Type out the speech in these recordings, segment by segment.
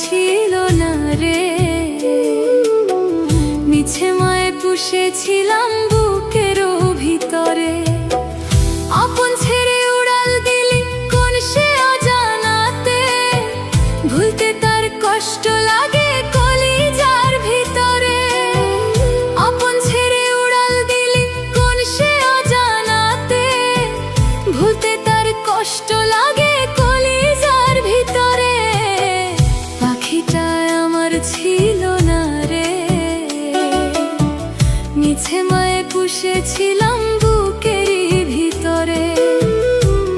ছিল না রে, মিছে মায়ে পুষেছিলাম বুকেরও ভিতরে। আপন ছেড়ে উড়াল দিলি কোন সে অজানাতে, ভুলতে তার কষ্ট লাগে কলিজার ভিতরে। আপন ছেড়ে উড়াল দিলি কোন সে অজানাতে, ভুলতে তার কষ্ট লাগে কলিজার ভিতরে। পাখিটা আমার ছিল না রে, মিছে মায়ে পুষেছিলাম বুকেরই ভিতরে।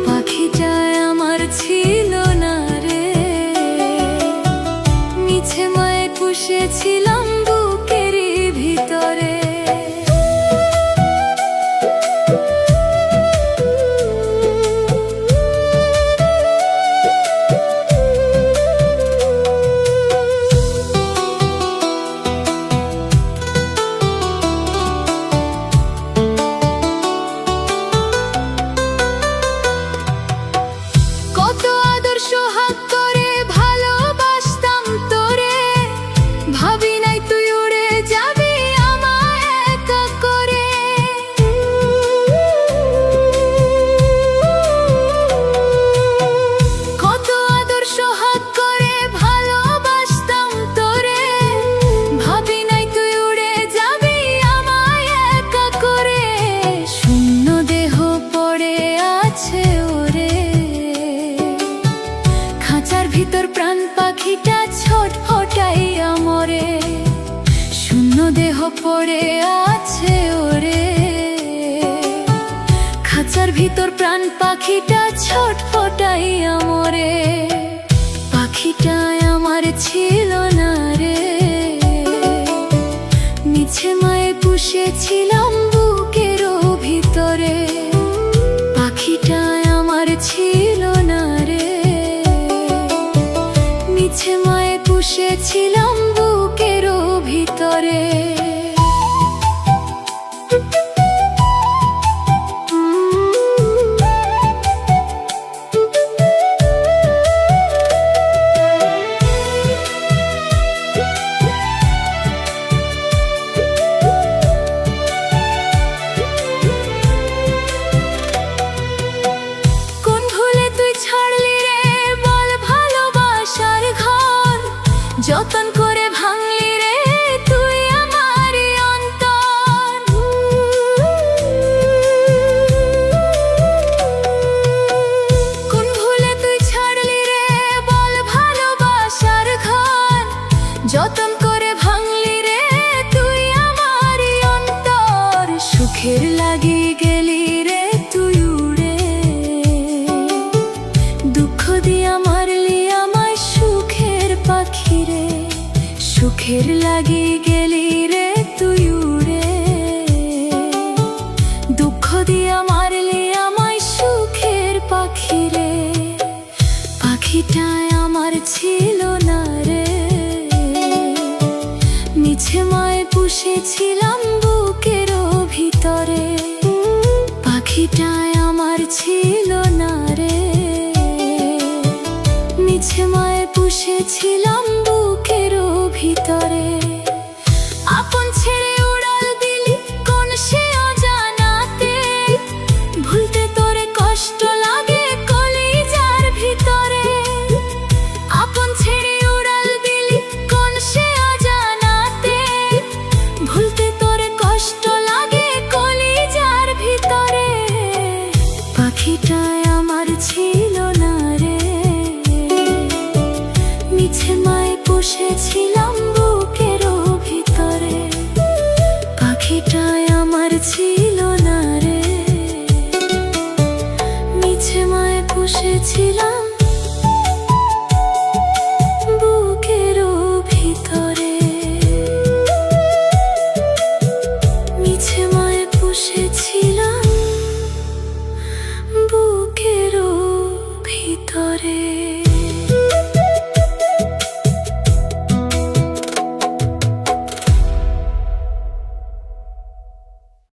পাখিটা আমার ছিল না রে, মিছে মায়ে পুষেছিলাম বুকেরই ভিতরে। সোহাগ করে ভালোবাসতাম তোরে, ভাবি নাই তুই উড়ে যাবি আমায় একা করে। কত আদর সোহাগ করে ভালোবাসতাম তোরে, ভাবি নাই তুই উড়ে যাবি আমায় একা করে। শূন্য দেহ পড়ে আছে ওরে, খাঁচার ভিতর প্রাণ পাখিটা ছটফটাইয়া মরে। শূন্য দেহ পড়ে আছে ওরে, খাঁচার ভিতর প্রাণ পাখিটা ছটফটাইয়া মরে। পাখিটা আমার ছিল না রে, মিছে মায়ে পুষেছিলাম বুকেরও ভিতরে। পাখিটা আমার ছিল না রে, মিছে মায়ে পুষেছিলাম বুকেরও ভিতরে। কোন ভুলে তুই ছাড়লি রে বল ভালোবাসার ঘর, যতন করে ভাঙলি রে তুই আমারই অন্তর। কোন ভুলে তুই ছাড়লি রে বল ভালোবাসার ঘর, যতন করে ভাঙলি রে তুই আমারই অন্তর। সুখের লাগি গেলি রে তুই উড়ে, দুঃখ দিয়া মারলি আমায় সুখের পাখি রে। সুখের লাগি গেলি রে তুই উড়ে, দুঃখ দিয়া মারলি আমায় সুখের পাখি রে। পাখিটা আমার ছিল না রে, মিছে মায়ে পুষেছিলাম বুকেরও ভিতরে। পাখিটা আমার ছিল না রে, মিছে মায়ে পুষেছিলাম